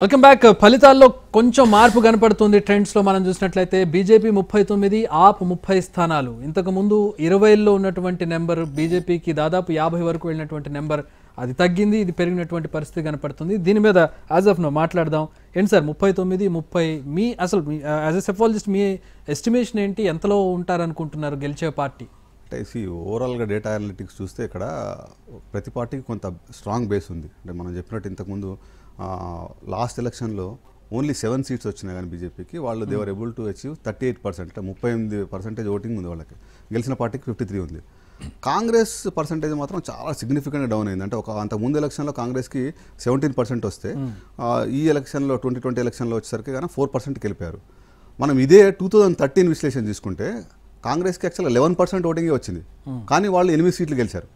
Welcome back. ఫలితాల్లో కొంచెం మార్పు కనపడుతుంది. ట్రెండ్స్ లో మనం చూసినట్లయితే బీజేపీ 39, ఆప్ 30 స్థానాలు. ఇంతకు ముందు 20లో ఉన్నటువంటి నెంబర్ బీజేపీకి దాదాపు 50 వరకు వెళ్ళినటువంటి నెంబర్ అది తగ్గింది, ఇది పెరిగినటువంటి పరిస్థితి కనపడుతుంది. దీని మీద యాజ్ ఆఫ్ నో మాట్లాడదాం. ఏంటి సార్ 39, 30 మీ అసలు as a psephologist me estimation ఏంటి? ఎంతలో ఉంటారనుకుంటున్నారు గెలిచే పార్టీ? అంటే ఓవరాల్గా డేటా అనలిటిక్స్ చూస్తే ఇక్కడ ప్రతి పార్టీకి కొంత స్ట్రాంగ్ బేస్ ఉంది. అంటే మనం చెప్పినట్టు ఇంతకుముందు లాస్ట్ ఎలక్షన్లో ఓన్లీ 7 సీట్స్ వచ్చినాయి కానీ బీజేపీకి వాళ్ళు దేవర్ ఏబుల్ టు అచీవ్ 38%, అంటే 38% ఓటింగ్ ఉంది వాళ్ళకి. గెలిచిన పార్టీకి 53 ఉంది. కాంగ్రెస్ పర్సంటేజ్ మాత్రం చాలా సిగ్నిఫికెంట్గా డౌన్ అయింది. అంటే అంత ముందు ఎలక్షన్లో కాంగ్రెస్కి 17% వస్తే ఈ ఎలక్షన్లో 2020 ఎలక్షన్లో వచ్చేసరికి కానీ 4%కి వెళ్ళిపోయారు. మనం ఇదే 2013 విశ్లేషణ తీసుకుంటే కాంగ్రెస్కి యాక్చువల్గా 11% ఓటింగే వచ్చింది, కానీ వాళ్ళు 8 సీట్లు గెలిచారు.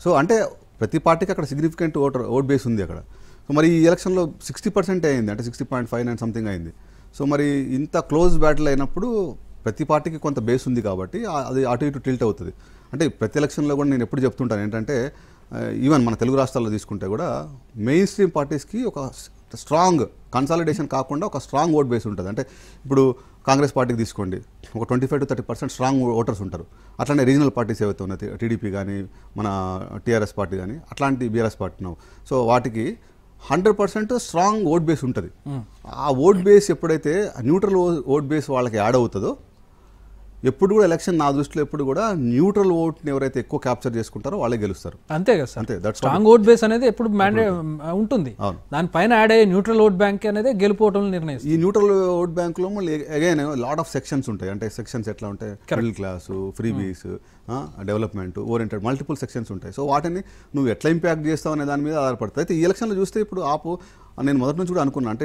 సో అంటే ప్రతి పార్టీకి అక్కడ సిగ్నిఫికెంట్ ఓట్ బేస్ ఉంది అక్కడ. సో మరి ఈ ఎలక్షన్లో 60% అయింది, అంటే 60.59 సంథింగ్ అయింది. సో మరి ఇంత క్లోజ్ బ్యాటిల్ అయినప్పుడు ప్రతి పార్టీకి కొంత బేస్ ఉంది కాబట్టి అది అటు ఇటు టిల్ట్ అవుతుంది. అంటే ప్రతి ఎలక్షన్లో కూడా నేను ఎప్పుడు చెప్తుంటాను ఏంటంటే ఈవెన్ మన తెలుగు రాష్ట్రాల్లో తీసుకుంటే కూడా మెయిన్ స్ట్రీమ్ పార్టీస్కి ఒక స్ట్రాంగ్ కన్సాలిడేషన్ కాకుండా ఒక స్ట్రాంగ్ ఓట్ బేస్ ఉంటుంది. అంటే ఇప్పుడు కాంగ్రెస్ పార్టీకి తీసుకోండి, ఒక 25 to 30% స్ట్రాంగ్ ఓటర్స్ ఉంటారు. అట్లానే రీజనల్ పార్టీస్ ఏవైతే ఉన్నాయి, టీడీపీ కానీ మన టీఆర్ఎస్ పార్టీ కానీ అట్లాంటి బీఆర్ఎస్ పార్టీ ఉన్నావు. సో వాటికి 100% స్ట్రాంగ్ ఓట్ బేస్ ఉంటుంది. ఆ ఓట్ బేస్ ఎప్పుడైతే న్యూట్రల్ ఓట్ బేస్ వాళ్ళకి యాడ్ అవుతుందో ఎప్పుడు కూడా ఎలక్షన్ నా దృష్టిలో ఎప్పుడు కూడా న్యూట్రల్ ఓట్ని ఎవరైతే ఎక్కువ క్యాప్చర్ చేసుకుంటారో వాళ్ళే గెలుస్తారు. అంతే కదా సార్, అంతే. స్ట్రాంగ్ ఓట్ బేస్ అనేది ఎప్పుడు ఉంటుంది. దానిపైన యాడ్ అయ్యే న్యూట్రల్ ఓట్ బ్యాంక్ అనేది గెలుపోవటం నిర్ణయిస్తుంది. ఈ న్యూట్రల్ ఓట్ బ్యాంక్లో మళ్ళీ అగైన్ లాట్ ఆఫ్ సెక్షన్స్ ఉంటాయి. అంటే సెక్షన్స్ ఎట్లా ఉంటాయి, middle class, freebies, development oriented multiple sections ఉంటాయి. సో వాటిని నువ్వు ఎట్లా ఇంపాక్ట్ చేస్తావు అనే దాని మీద ఆధారపడుతుంది. అయితే ఈ ఎలక్షన్లో చూస్తే ఇప్పుడు ఆపు నేను మొదటి నుంచి కూడా అనుకున్నాను, అంటే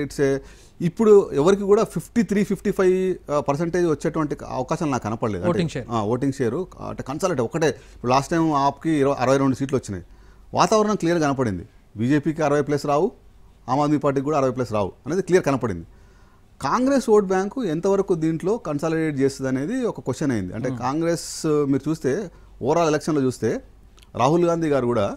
ఇప్పుడు ఎవరికి కూడా 53-55% వచ్చేటువంటి అవకాశాలు నాకు కనపడలేదు. ఓటింగ్ షేరు అంటే కన్సాలిడేట్ ఒకటే. ఇప్పుడు లాస్ట్ టైం ఆప్కి 62 సీట్లు వచ్చినాయి. వాతావరణం క్లియర్ కనపడింది. బీజేపీకి 60+ రావు, ఆమ్ ఆద్మీ పార్టీకి కూడా 60+ రావు అనేది క్లియర్ కనపడింది. కాంగ్రెస్ ఓట్ బ్యాంకు ఎంతవరకు దీంట్లో కన్సాలిడేట్ చేస్తుంది అనేది ఒక క్వశ్చన్ అయింది. అంటే కాంగ్రెస్ మీరు చూస్తే ఓవరాల్ ఎలక్షన్లో చూస్తే రాహుల్ గాంధీ గారు కూడా